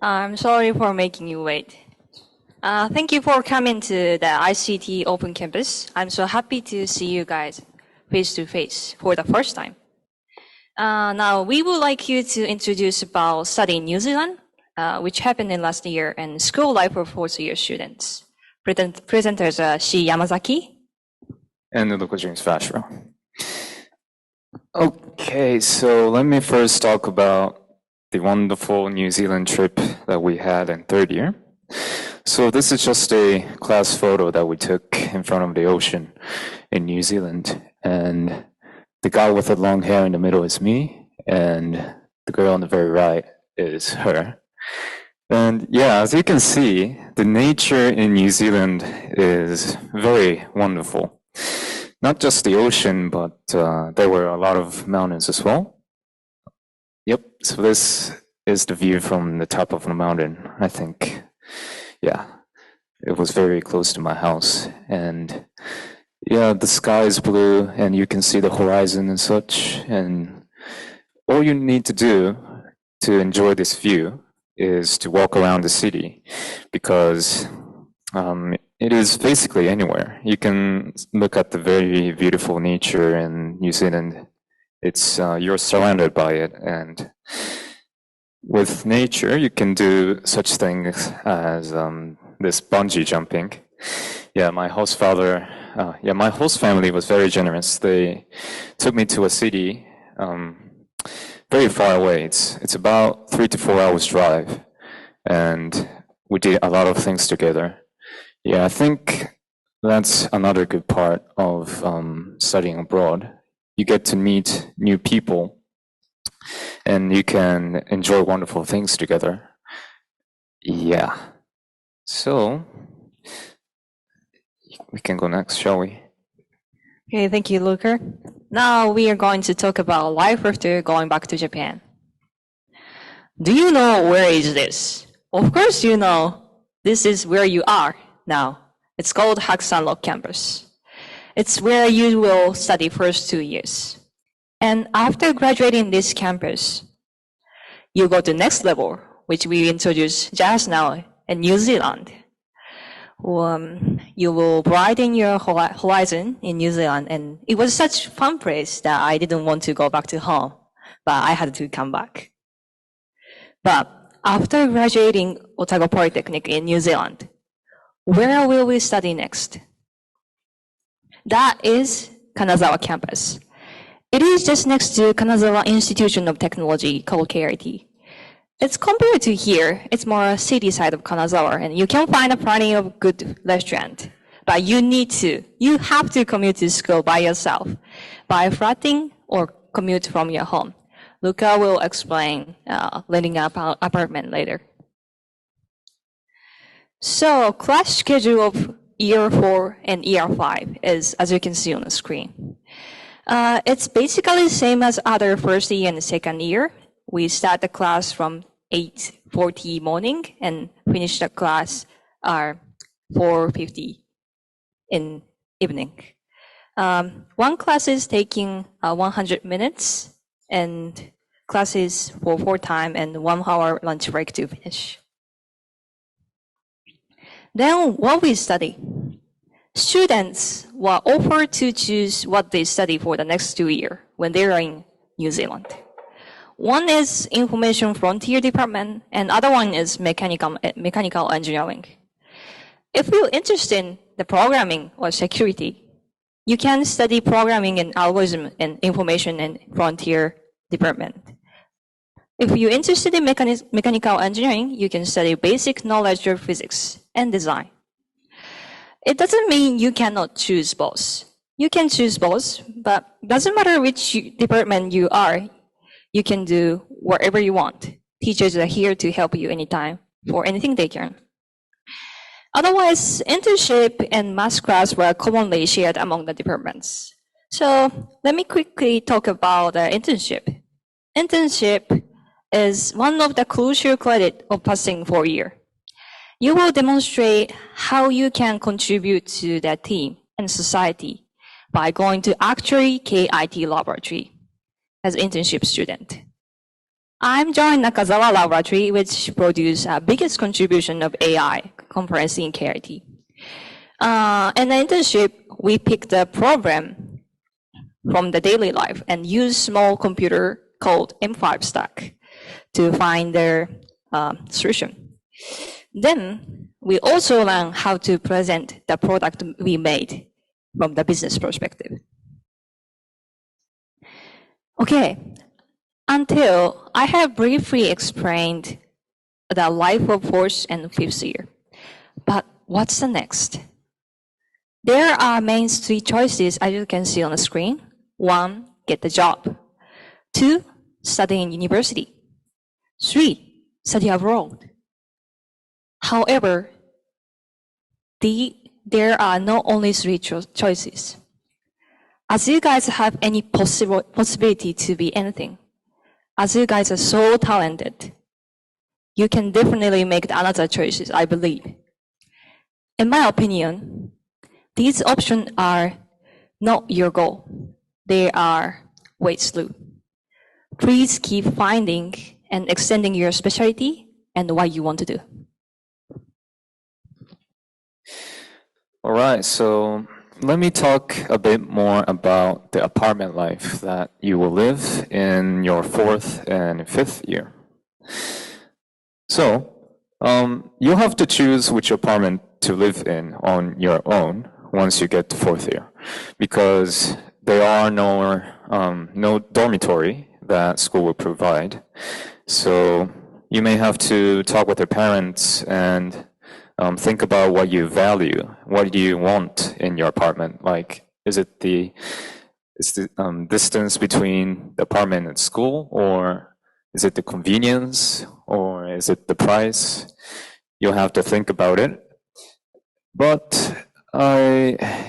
I'm sorry for making you wait. Thank you for coming to the ICT Open Campus. I'm so happy to see you guys face to face for the first time. Now, we would like you to introduce about study in New Zealand, which happened in last year, and school life for fourth-year students. Presenters are Yamazaki and James Bashro. Okay, so let me first talk about the wonderful New Zealand trip that we had in third year. So this is just a class photo that we took in front of the ocean in New Zealand. And the guy with the long hair in the middle is me, and the girl on the very right is her. And yeah, as you can see, the nature in New Zealand is very wonderful. Not just the ocean, but there were a lot of mountains as well. Yep, so this is the view from the top of the mountain, I think. Yeah, it was very close to my house. And yeah, the sky is blue and you can see the horizon and such. And all you need to do to enjoy this view is to walk around the city, because it is basically anywhere. You can look at the very beautiful nature in New Zealand. It's you're surrounded by it, and with nature you can do such things as this bungee jumping. Yeah, my host family was very generous. They took me to a city very far away. It's about 3 to 4 hours drive, and we did a lot of things together. Yeah, I think that's another good part of studying abroad. You get to meet new people, and you can enjoy wonderful things together. Yeah. So, we can go next, shall we? Okay, thank you, Luca. Now we are going to talk about life after going back to Japan. Do you know where is this? Of course you know. This is where you are now. It's called Hakusan Rock Campus. It's where you will study first 2 years. And after graduating this campus, you go to next level, which we introduced just now in New Zealand. You will broaden your horizon in New Zealand, and it was such a fun place that I didn't want to go back to home, but I had to come back. But after graduating Otago Polytechnic in New Zealand, where will we study next? That is Kanazawa campus. It is just next to Kanazawa Institution of Technology called KRT. It's compared to here, it's more city side of Kanazawa, and you can find plenty of good restaurant. But you have to commute to school by yourself, by flatting or commute from your home. Luca will explain renting an apartment later. So class schedule of year 4 and year 5 is, as you can see on the screen. It's basically the same as other first year and second year. We start the class from 8:40 morning and finish the class 4:50 in evening. One class is taking 100 minutes, and classes for 4 time and 1 hour lunch break to finish. Then what we study? Students were offered to choose what they study for the next 2 years when they are in New Zealand. One is Information Frontier Department, and other one is Mechanical Engineering. If you're interested in the programming or security, you can study programming and algorithm in Information and Frontier Department. If you're interested in mechanical engineering, you can study basic knowledge of physics and design. It doesn't mean you cannot choose both. You can choose both, but doesn't matter which department you are, you can do whatever you want. Teachers are here to help you anytime for anything they can. Otherwise, internship and math class were commonly shared among the departments. So let me quickly talk about the internship. Internship is one of the crucial credit of passing 4 year. You will demonstrate how you can contribute to the team and society by going to actually KIT laboratory as internship student. I'm joined Nakazawa laboratory, which produced the biggest contribution of AI conference in KIT. In the internship, we picked a program from the daily life and used small computer called M5 stack to find their solution. Then we also learn how to present the product we made from the business perspective. Okay, until I have briefly explained the life of fourth and fifth year. But what's the next? There are main three choices, as you can see on the screen. 1, get a job. 2, study in university. 3, study abroad. However, there are not only three choices. As you guys have any possibility to be anything, as you guys are so talented, you can definitely make another choices, I believe. In my opinion, these options are not your goal. They are ways through. Please keep finding and extending your specialty and what you want to do. All right, so let me talk a bit more about the apartment life that you will live in your fourth and fifth year. So, you'll have to choose which apartment to live in on your own once you get to fourth year, because there are no dormitory that school will provide. So you may have to talk with your parents and think about what you value. What do you want in your apartment? Like, is the distance between the apartment and school, or is it the convenience, or is it the price? You'll have to think about it. But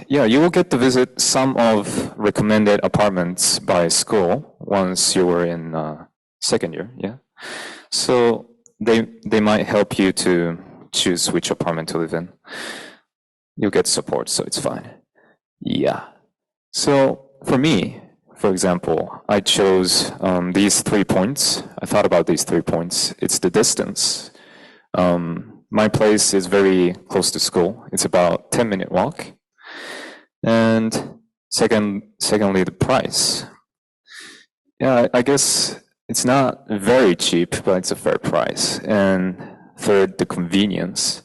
you will get to visit some of recommended apartments by school once you were in second year. Yeah, so they might help you to choose which apartment to live in. You'll get support, so it's fine. Yeah. So for me, for example, I chose these 3 points. I thought about these 3 points. It's the distance. My place is very close to school. It's about 10-minute walk. And secondly, the price. Yeah, I guess it's not very cheap, but it's a fair price. And third, the convenience.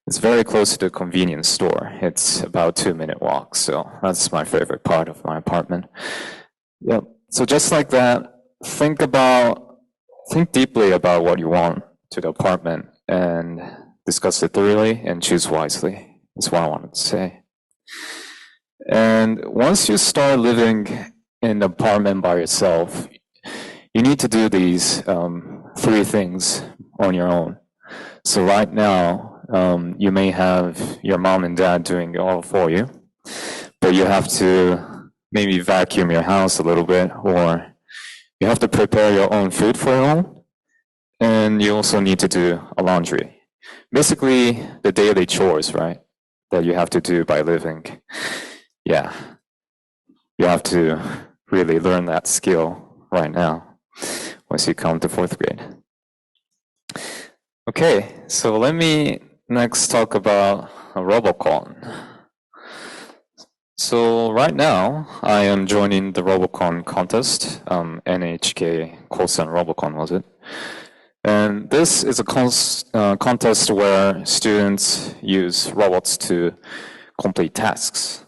It's very close to the convenience store. It's about 2-minute walk. So that's my favorite part of my apartment. Yep. So just like that, think deeply about what you want to the apartment and discuss it thoroughly and choose wisely. That's what I wanted to say. And once you start living in an apartment by yourself, you need to do these 3 things on your own. So right now, you may have your mom and dad doing it all for you, but you have to maybe vacuum your house a little bit, or you have to prepare your own food for your own, and you also need to do a laundry. Basically, the daily chores, right, that you have to do by living. Yeah, you have to really learn that skill right now once you come to 4th grade. Okay, so let me next talk about Robocon. So right now, I am joining the Robocon contest, NHK Kosan Robocon, was it? And this is a contest where students use robots to complete tasks.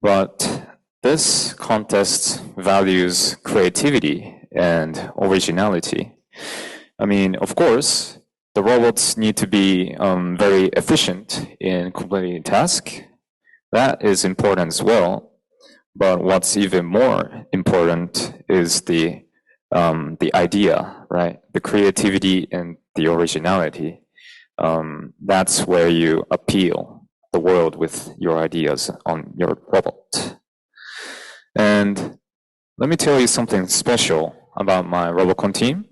But this contest values creativity and originality. I mean, of course, the robots need to be very efficient in completing tasks. That is important as well. But what's even more important is the idea, right? The creativity and the originality. That's where you appeal the world with your ideas on your robot. And let me tell you something special about my Robocon team.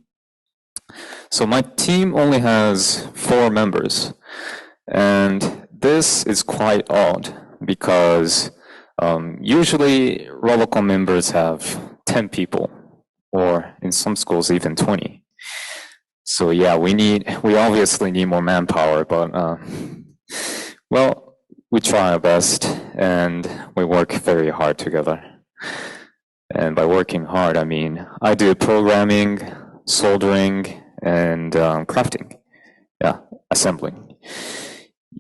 So my team only has 4 members, And this is quite odd because usually Robocon members have 10 people, or in some schools even 20. So yeah, we obviously need more manpower, but well, we try our best and we work very hard together. And by working hard, I mean I do programming, soldering, and crafting. Yeah, assembling.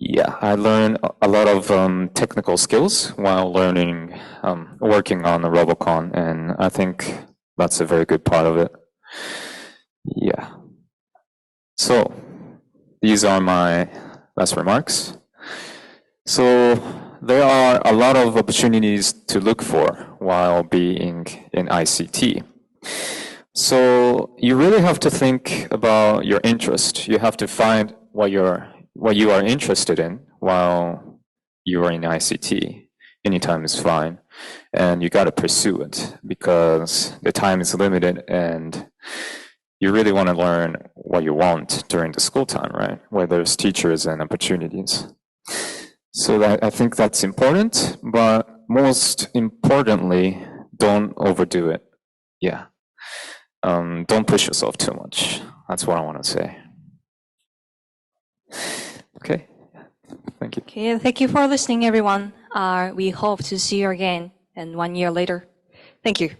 Yeah, I learn a lot of technical skills while working on the Robocon, and I think that's a very good part of it. Yeah. So, these are my last remarks. So, there are a lot of opportunities to look for while being in ICT. So, you really have to think about your interest. You have to find what you are interested in while you are in ICT. Anytime is fine. And you got to pursue it because the time is limited and you really want to learn what you want during the school time, right? Where there's teachers and opportunities. So I think that's important, but most importantly, don't overdo it. Yeah. Don't push yourself too much. That's what I want to say. Okay. Thank you. Okay, thank you for listening, everyone. We hope to see you again and 1 year later. Thank you.